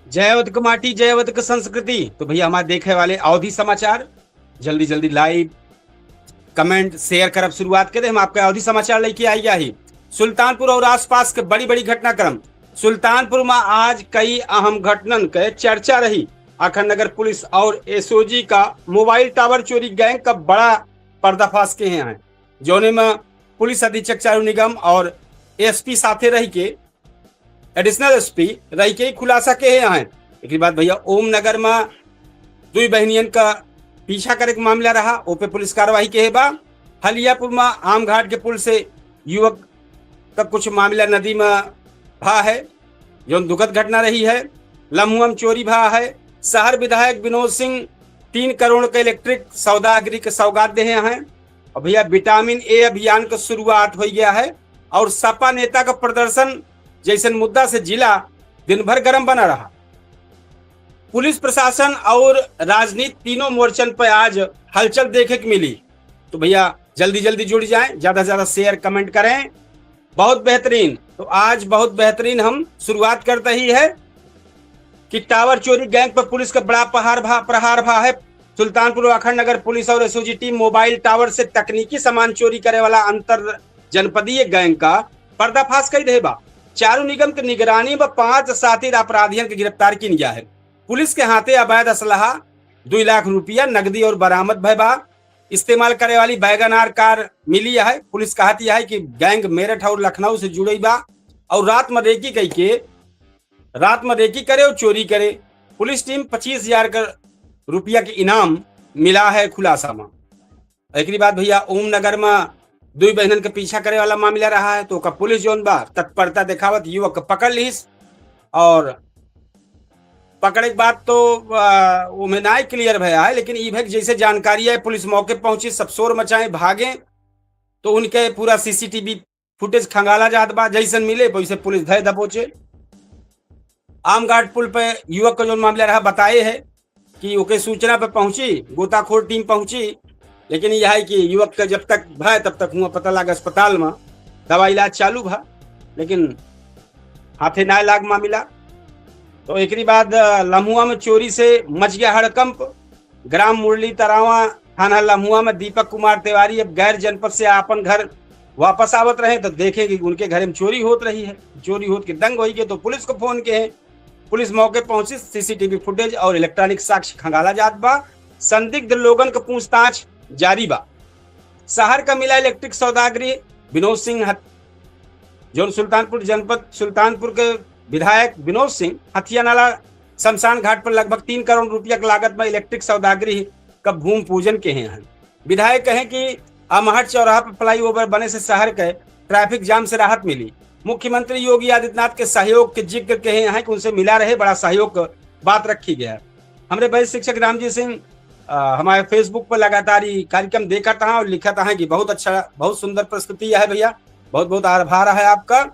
जयवत क माटी जयवत क संस्कृति। तो भैया हमारे देखे वाले अवधि समाचार जल्दी जल्दी लाइव कमेंट शेयर करब शुरुआत करें। हम आपके अवधि समाचार लेके आई ही सुल्तानपुर और आसपास के बड़ी बड़ी घटनाक्रम। सुल्तानपुर में आज कई अहम घटनन के चर्चा रही। अखंड नगर पुलिस और एसओजी का मोबाइल टावर चोरी गैंग का बड़ा पर्दाफाश के हैं, जोने में पुलिस अधीक्षक चारू निगम और एसपी साथे रही के एडिशनल एसपी रही के खुलासा के हैं। एक बात भैया ओम नगर में दुई बहनियन का पीछा करे के मामला रहा, ओपे पुलिस कार्रवाई के बा। हलियापुर में आम घाट के पुल से युवक का कुछ मामला नदी में भा है, जो दुखद घटना रही है। लम्हुआ में चोरी भा है। शहर विधायक विनोद सिंह 3 करोड़ के इलेक्ट्रिक सौदागरी के सौगात दे हैं। और भैया विटामिन ए अभियान का शुरुआत हो गया है और सपा नेता का प्रदर्शन जैसे मुद्दा से जिला दिन भर गर्म बना रहा। पुलिस प्रशासन और राजनीति तीनों मोर्चन पर आज हलचल देखे को मिली। तो भैया जल्दी जल्दी जुड़ जाएं, ज्यादा से ज्यादा शेयर कमेंट करें। बहुत बेहतरीन। तो आज बहुत बेहतरीन हम शुरुआत करते ही है कि टावर चोरी गैंग पर पुलिस का बड़ा प्रहार भा है। सुल्तानपुर अखंड नगर पुलिस और एसओजी टीम मोबाइल टावर से तकनीकी सामान चोरी करे वाला अंतर जनपदीय गैंग का पर्दाफाश कर दे बा। चारू निगम की निगरानी में 5 साथी अपराधियों की गिरफ्तार की गया है। पुलिस के हाथे अवैध असलहा 2 लाख रुपया नकदी और बरामद भय बा। इस्तेमाल करे वाली बैगनार कार मिली है। पुलिस कहती है कि गैंग मेरठ और लखनऊ से जुड़ी बा और रात में रेकी करे और चोरी करे। पुलिस टीम 25,000 रुपया के इनाम मिला है खुलासा में। एक बात भैया ओम नगर में 2 बहनन के पीछा करे वाला मामला रहा है, तो का पुलिस जोन बा तत्परता दिखावत युवक को पकड़ लीस। और पकड़े के बाद तो वो में ना क्लियर भया है, लेकिन ई जैसे जानकारी है पुलिस मौके पहुंची, सब शोर मचाए भागे, तो उनके पूरा सीसीटीवी फुटेज खंगाला जात बा। जैसन मिले वैसे पुलिस धय दबोचे। आमघाट पुल पे युवक का जो मामला रहा बताए है कि ओके सूचना पे पहुंची, गोताखोर टीम पहुंची, लेकिन यह है कि युवक का जब तक भय तब तक हुआ पता लगा अस्पताल में दवा इलाज चालू भा, लेकिन हाथे ना लाग मामला। तो एक बाद लम्हुआ में चोरी से मच गया हड़कंप। ग्राम मुरली तरावा थाना लम्हुआ में दीपक कुमार तिवारी अब गैर जनपद से अपन घर वापस आवत रहे, तो देखे कि उनके घर में चोरी होत रही है। चोरी होत के दंग हो गए, तो पुलिस को फोन के हैं। पुलिस मौके पहुंची, सीसीटीवी फुटेज और इलेक्ट्रॉनिक साक्ष्य खंगाला जात बा। संदिग्ध लोगन का पूछताछ जारी बा। शहर का मिला इलेक्ट्रिक सौदागरी विनोद सिंह, जो सुल्तानपुर जनपद सुल्तानपुर के विधायक विनोद सिंह हथिया नाला शमशान घाट पर लगभग 3 करोड़ रुपया की लागत में इलेक्ट्रिक सौदागरी का भूमि पूजन के हैं। विधायक कहें कि अमहट चौराहा पर फ्लाईओवर बने से शहर के ट्रैफिक जाम से राहत मिली। मुख्यमंत्री योगी आदित्यनाथ के सहयोग के जिक्र कहे हैं कि उनसे मिला रहे, बड़ा सहयोग बात रखी गया है। हमारे वरिष्ठ शिक्षक रामजी सिंह हमारे फेसबुक पर लगातार ये कार्यक्रम देखा था और लिखा था कि बहुत अच्छा, बहुत सुंदर प्रस्तुति है भैया, बहुत बहुत आभार है आपका।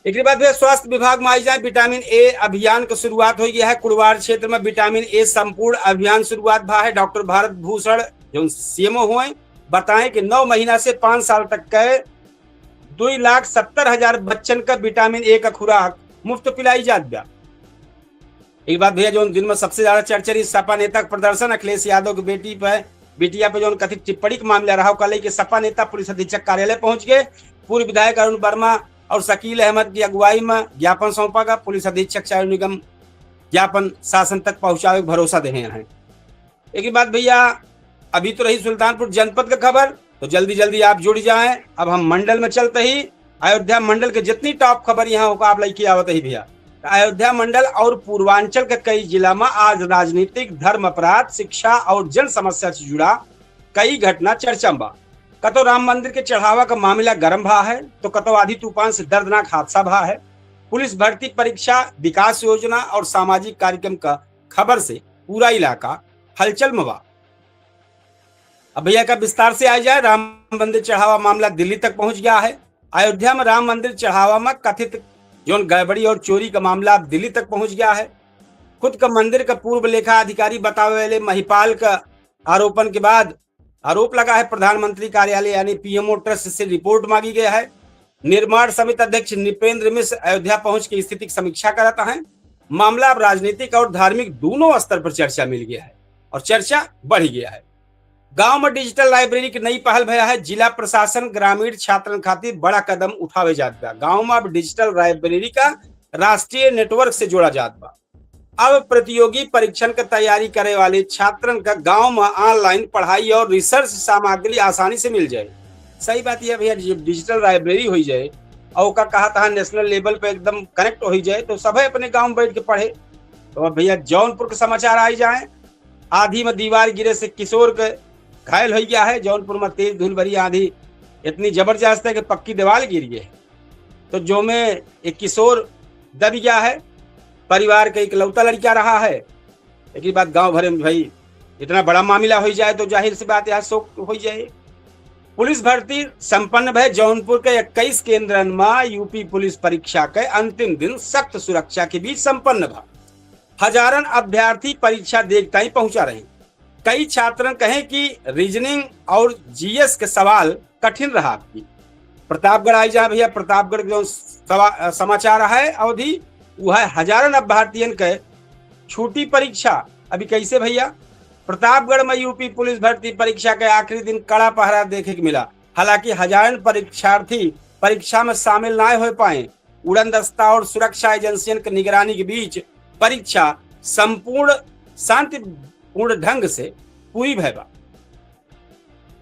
एक बाद स्वास्थ्य विभाग में आई जाए, विटामिन ए अभियान की शुरुआत हो गया है। कुड़वार क्षेत्र में विटामिन ए संपूर्ण अभियान शुरुआत भा है। डॉक्टर भारत भूषण जो सीएमओ हुए बताएं कि 9 महीना से 5 साल तक के 2,70,000 बच्चन का विटामिन ए का खुराक मुफ्त पिलाई जात बा। एक बात भैया जो दिन में सबसे ज्यादा चर्चा रही सपा नेता का प्रदर्शन अखिलेश यादव की बेटिया पे जो कथित टिप्पणी का मामला रहा, कल कि सपा नेता पुलिस अधीक्षक कार्यालय पहुंच गए। पूर्व विधायक अरुण वर्मा और शकील अहमद की अगुवाई में ज्ञापन सौंपा गया। पुलिस अधीक्षक चारू निगम ज्ञापन शासन तक पहुंचावे भरोसा दे हैं। एक बात भैया अभी तो रही सुल्तानपुर जनपद का खबर, तो जल्दी जल्दी आप जुड़ जाएं। अब हम मंडल में चलते ही अयोध्या मंडल के जितनी टॉप खबर यहाँ होगा आप लेके आवत ही भैया। अयोध्या मंडल और पूर्वांचल के कई जिला में आज राजनीतिक, धर्म अपराध, शिक्षा और जन समस्या से जुड़ा कई घटना चर्चा में बा। कतो राम मंदिर के चढ़ावा का मामला गर्म भा है, तो कतो आधी तूफान से दर्दनाक हादसा भा है। पुलिस भर्ती परीक्षा, विकास योजना और सामाजिक कार्यक्रम का खबर से पूरा इलाका हलचल में बा। अब भैया का विस्तार से आ जाए, राम मंदिर चढ़ावा मामला दिल्ली तक पहुंच गया है। अयोध्या में राम मंदिर चढ़ावा में कथित जो गड़बड़ी और चोरी का मामला अब दिल्ली तक पहुंच गया है। खुद का मंदिर का पूर्व लेखा अधिकारी बतावे वाले महिपाल का आरोपण के बाद आरोप लगा है प्रधानमंत्री कार्यालय यानी पीएमओ ट्रस्ट से रिपोर्ट मांगी गई है। निर्माण समिति अध्यक्ष नृपेंद्र मिश्र अयोध्या पहुंच के स्थिति की समीक्षा कराता है। मामला अब राजनीतिक और धार्मिक दोनों स्तर पर चर्चा मिल गया है और चर्चा बढ़ गया है। गांव में डिजिटल लाइब्रेरी की नई पहल भया है। जिला प्रशासन ग्रामीण छात्रन खातिर बड़ा कदम उठावे जात बा। गांव में अब डिजिटल लाइब्रेरी का राष्ट्रीय नेटवर्क से जोड़ा जात बा। अब प्रतियोगी परीक्षण की तैयारी करे वाले छात्रन का गांव में ऑनलाइन पढ़ाई और रिसर्च सामग्री आसानी से मिल जाए। सही बात यह भैया, डिजिटल लाइब्रेरी हो जाए और का कहा था नेशनल लेवल पे एकदम कनेक्ट हो जाए तो सब अपने गांव में बैठ के पढ़े। तो अब भैया जौनपुर के समाचार आई जाए। आधी में दीवार गिरे से किशोर के घायल हो गया है। जौनपुर में तेज धूल भरी आंधी इतनी जबरदस्त है कि पक्की दीवार गिर गई है। तो जो में एक किशोर दब गया है। परिवार का इकलौता लड़का रहा है। एक बात गांव भरे में भाई इतना बड़ा मामला हो जाए तो जाहिर सी बात यहाँ शोक हो जाए। पुलिस भर्ती संपन्न भय। जौनपुर के 21 केंद्रन में यूपी पुलिस परीक्षा के अंतिम दिन सख्त सुरक्षा के बीच संपन्न भा। हजारन अभ्यर्थी परीक्षा देखता ही पहुंचा रहे। कई छात्र कहें कि रीजनिंग और जीएस के सवाल कठिन रहा। आपकी प्रतापगढ़ आई जा भैया। प्रतापगढ़ जो समाचार है अवधि वह हजारन अभ्यर्थियन के छूटी परीक्षा। अभी कैसे भैया, प्रतापगढ़ में यूपी पुलिस भर्ती परीक्षा के आखिरी दिन कड़ा पहरा देखे को मिला। हालांकि हजारन परीक्षार्थी परीक्षा में शामिल ना हो पाए। उड़न दस्ता और सुरक्षा एजेंसियों की निगरानी के बीच परीक्षा संपूर्ण शांतिपूर्ण ढंग से पूरी भयबा।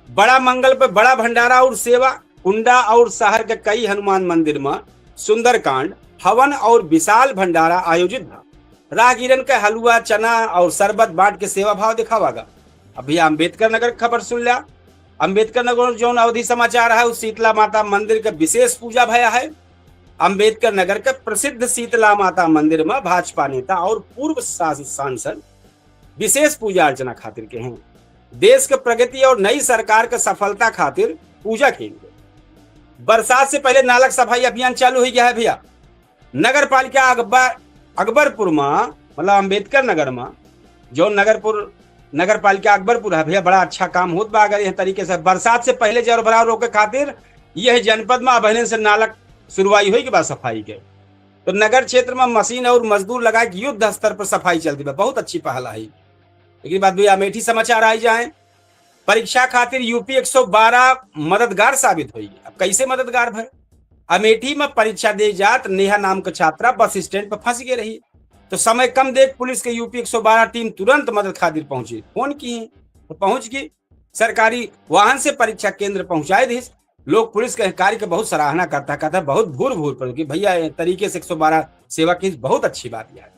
बड़ा मंगल पर बड़ा भंडारा और सेवा। कुंडा और शहर के कई हनुमान मंदिर में सुंदरकांड, हवन और विशाल भंडारा आयोजित था। राहगीरन के हलवा, चना और शरबत बांट के सेवा भाव दिखावागा। अभी अम्बेडकर नगर खबर सुन लिया। अम्बेडकर नगर जो अवधि समाचार है उस शीतला माता मंदिर के विशेष पूजा भया है। अम्बेडकर नगर के प्रसिद्ध शीतला माता मंदिर में भाजपा नेता और पूर्व सांसद विशेष पूजा अर्चना खातिर के हैं। देश के प्रगति और नई सरकार के सफलता खातिर पूजा की गई। बरसात से पहले नालक सफाई अभियान चालू हो गया है भैया। नगर पालिका अकबरपुर में मतलब अम्बेडकर नगर में जो नगर पालिका अकबरपुर है भैया, बड़ा अच्छा काम होत बा। अगर यह तरीके से बरसात से पहले जल भराव रोके खातिर यह जनपद में अभियान से नालक शुरुआई हुई के बाद सफाई के तो नगर क्षेत्र में मशीन और मजदूर लगा के युद्ध स्तर पर सफाई चलती है। बहुत अच्छी पहल है। एक बात भैया अमेठी समाचार आई जाए। परीक्षा खातिर यूपी 112 मददगार साबित हुई। अब कैसे मददगार भय, अमेठी में परीक्षा दे जात नेहा नाम का छात्रा बस स्टैंड पर फंस गई रही। तो समय कम देख पुलिस के यूपी 112 टीम तुरंत मदद खातिर पहुंची। फोन की तो पहुंच गई। सरकारी वाहन से परीक्षा केंद्र पहुंचाए दी। लोग पुलिस के कार्य की बहुत सराहना कहता बहुत भूर पर कि भैया तरीके से 112 सेवा की बहुत अच्छी बात है।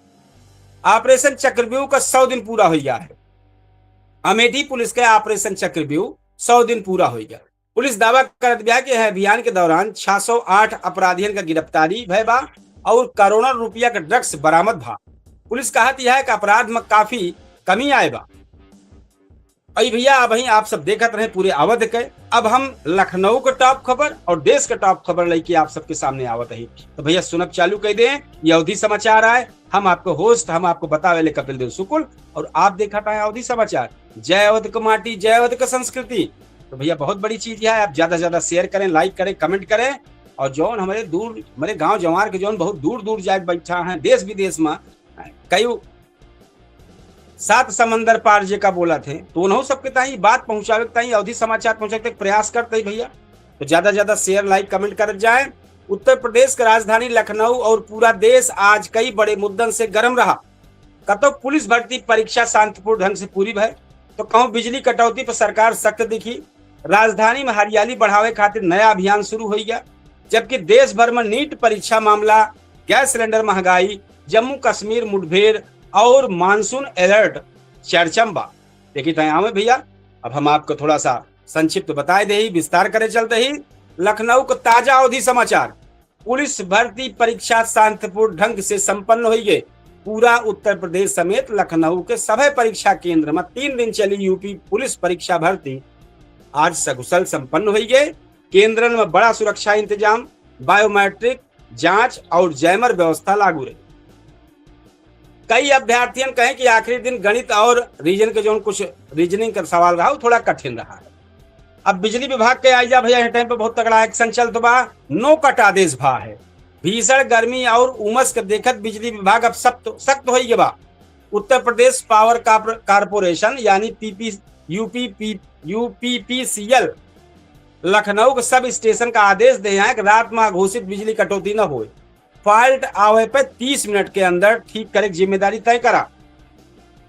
ऑपरेशन चक्रव्यूह का 100 दिन पूरा हो गया है। अमेठी पुलिस के ऑपरेशन चक्रव्यूह 100 दिन पूरा हो गया। पुलिस दावा कर दिया कि अभियान के दौरान 608 अपराधियों का गिरफ्तारी भयबा और करोड़ों रुपया का ड्रग्स बरामद भा। पुलिस कहती है कि अपराध में काफी कमी आए बा। अभी भैया अब आप सब देखत रहे पूरे अवध के। अब हम लखनऊ के टॉप खबर और देश के टॉप खबर लेके आप सबके सामने आवत है। तो भैया सुनब चालू कर दें। ये अवधि समाचार आए। हम आपको होस्ट हम आपको बतावे कपिल देव शुक्ल और आप देखा पाए अवधि समाचार। जय अवध की माटी, जय अवध की संस्कृति। तो भैया बहुत बड़ी चीज है। आप ज्यादा से ज्यादा शेयर करें, लाइक करें, कमेंट करें। और जौन हमारे गांव जवार के जौन बहुत दूर दूर जाके बैठा है देश विदेश में कई 7 समंदर पार जे का बोला थे तो उन्होंने सबके ताई बात पहुंचावे ताई अवधि समाचार पहुंचाने का प्रयास करते भैया। तो ज्यादा ज्यादा शेयर लाइक कमेंट कर जाए। उत्तर प्रदेश की राजधानी लखनऊ और पूरा देश आज कई बड़े मुद्दन से गर्म रहा। कतो पुलिस भर्ती परीक्षा शांतिपूर्ण ढंग से पूरी भय तो कहूं बिजली कटौती पर सरकार सख्त दिखी। राजधानी में हरियाली बढ़ावे खातिर नया अभियान शुरू हो गया। जबकि देश भर में नीट परीक्षा मामला, गैस सिलेंडर महंगाई, जम्मू कश्मीर मुठभेड़ और मानसून अलर्ट चर्चम्बा। देखिए तय भैया अब हम आपको थोड़ा सा संक्षिप्त बताए दे ही विस्तार करे चलते ही लखनऊ को ताजा अवधि समाचार। पुलिस भर्ती परीक्षा शांतिपूर्ण ढंग से संपन्न हुई गई। पूरा उत्तर प्रदेश समेत लखनऊ के सभी परीक्षा केंद्र में 3 दिन चली यूपी पुलिस परीक्षा भर्ती आज सकुशल संपन्न हुई गई। केंद्र में बड़ा सुरक्षा इंतजाम, बायोमेट्रिक जांच और जैमर व्यवस्था लागू रही। कई अभ्यर्थियों कहें कि आखिरी दिन गणित और रीजन के जो कुछ रीजनिंग का सवाल रहा वो थोड़ा कठिन रहा है। अब बिजली विभाग के आइजा भैया टाइम पे बहुत तगड़ा एक्शन चल तो बा। नो कट आदेश भा है। भीषण गर्मी और उमस के देखत बिजली विभाग अब सख्त हो बा। उत्तर प्रदेश पावर कारपोरेशन यानी यूपीपीसीएल लखनऊ के सब स्टेशन का आदेश दे है कि रात में घोषित बिजली कटौती न हो। फॉल्ट आवे पे 30 मिनट के अंदर ठीक करे जिम्मेदारी तय करा।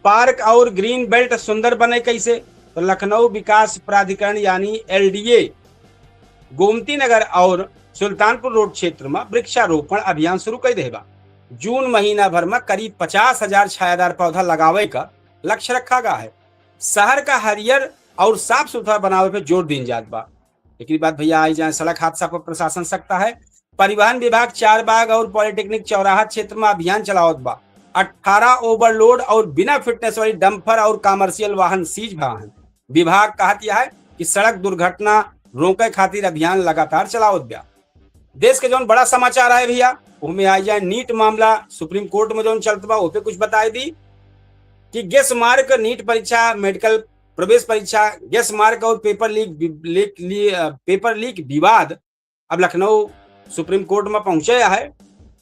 पार्क और ग्रीन बेल्ट सुंदर बने कैसे, तो लखनऊ विकास प्राधिकरण यानी एलडीए गोमती नगर और सुल्तानपुर रोड क्षेत्र में वृक्षारोपण अभियान शुरू कर देगा। जून महीना भर में करीब 50,000 छायादार पौधा लगावे का लक्ष्य रखा गया है। शहर का हरियर और साफ सुथरा बनावे पे जोर दी जात बा। एक बात भैया आई जाए सड़क हादसा पर प्रशासन सकता है। परिवहन विभाग चारबाग और पॉलिटेक्निक चौराहा क्षेत्र में अभियान चलावत बा। 18 ओवरलोड और बिना फिटनेस वाली डंपर और कमर्शियल वाहन सीज भा है। विभाग कहत यह है कि सड़क दुर्घटना रोके खातिर अभियान लगातार चलावत बा। देश के जौन बड़ा समाचार है भैया उसमें आई जाए नीट मामला सुप्रीम कोर्ट में जौन चलत बा उस पे कुछ बताई दी कि गैस मार्क नीट परीक्षा, मेडिकल प्रवेश परीक्षा, गैस मार्क और पेपर लीक विवाद अब लखनऊ सुप्रीम कोर्ट में पहुंचे है।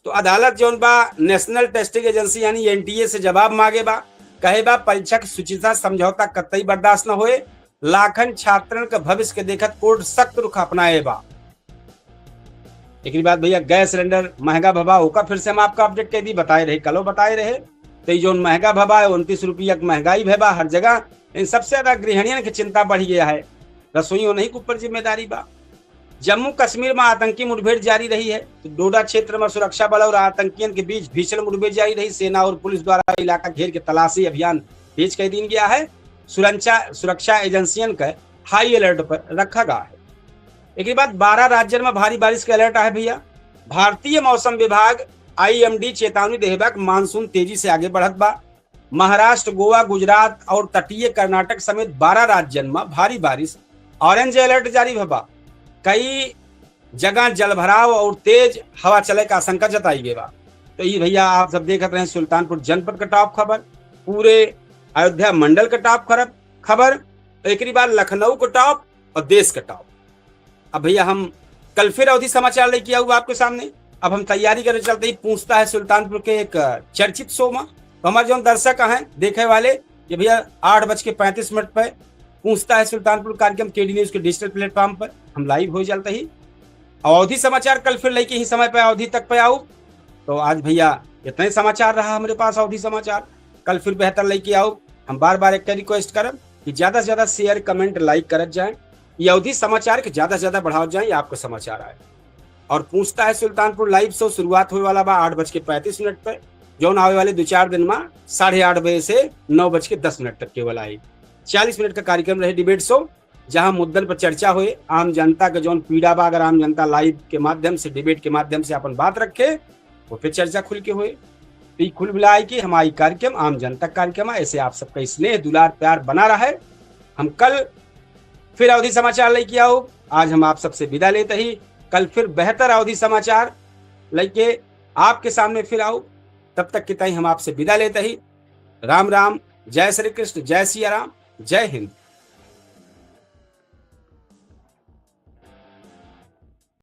तो अदालत जौन बा नेशनल टेस्टिंग एजेंसी यानी एनटीए से जवाब मांगे बा। कहे बा परीक्षा की शुचिता समझौता कतई बर्दाश्त न होए। लाखन छात्रन के भविष्य के देखत कोर्ट सख्त रुख अपनाए बा। एक बात भैया गैस सिलेंडर महंगा भबा होगा, फिर से हम आपका अपडेट कह दी, बताए रहे तो जो महंगा भबा है 29 रुपया महंगाई भबा हर जगह। इन सबसे ज्यादा गृहिणियन की चिंता बढ़ गया है। रसोइयों नहीं के ऊपर जिम्मेदारी बा। जम्मू कश्मीर में आतंकी मुठभेड़ जारी रही है। तो डोडा क्षेत्र में सुरक्षा बल और आतंकियों के बीच भीषण मुठभेड़ जारी रही। सेना और पुलिस द्वारा इलाका घेर के तलाशी अभियान तेज कर दिया गया है। सुरक्षा एजेंसियों का हाई अलर्ट पर रखा गया है। एक बात 12 राज्यों में भारी बारिश का अलर्ट है भैया। भारतीय मौसम विभाग आईएमडी चेतावनी देहबा कि मानसून तेजी से आगे बढ़त बा। महाराष्ट्र, गोवा, गुजरात और तटीय कर्नाटक समेत 12 राज्यों में भारी बारिश ऑरेंज अलर्ट जारी भबा। कई जगह जलभराव और तेज हवा चले का आशंका जताई गई बा। तो ये भैया आप सब देख रहे हैं सुल्तानपुर जनपद का टॉप खबर, पूरे अयोध्या मंडल का टॉप खबर, एक बार लखनऊ का टॉप और देश का टॉप। अब भैया हम कल फिर अवधि समाचार लेके आऊँ आपके सामने। अब हम तैयारी करने चलते ही पूछता है सुल्तानपुर के एक चर्चित शो में। तो हमारे जो दर्शक हैं देखे वाले ये भैया 8:35 पर पूछता है सुल्तानपुर कार्यक्रम केडी न्यूज के डिजिटल प्लेटफॉर्म पर हम लाइव हो जाते ही। अवधि समाचार कल फिर लेके ही समय पे अवधि तक पे आऊँ। तो आज भैया इतने समाचार रहा हमारे पास अवधि समाचार, कल फिर बेहतर लेके आओ। हम बार बार एक रिक्वेस्ट करब कि ज्यादा से ज्यादा शेयर कमेंट लाइक करत जाए। ये अवधि समाचार के ज्यादा से ज्यादा बढ़ाओ जाए, आपको समाचार आए। और पूछता है सुल्तानपुर लाइव शो शुरुआत होने वाला बा 8:35 पर, जो आने वाले 2-4 दिन में 8:30 बजे से 9:10 तक केवल आई। 40 मिनट का कार्यक्रम रहे डिबेट शो, जहां मुद्दन पर चर्चा हुए। आम जनता का जौन पीड़ा बा अगर आम जनता लाइव के माध्यम से डिबेट के माध्यम से अपन बात रखे वो फिर चर्चा खुल के हुए। तो खुल मिलाए कि हमारी कार्यक्रम आम जनता कार्यक्रम है। ऐसे आप सबका स्नेह दुलार प्यार बना रहा है। हम कल फिर अवधि समाचार लेके आओ। आज हम आप सबसे विदा लेते ही कल फिर बेहतर अवधि समाचार लेके आपके सामने फिर आओ। तब तक के ताई हम आपसे विदा लेते ही राम राम, जय श्री कृष्ण, जय सिया राम, जय हिंद।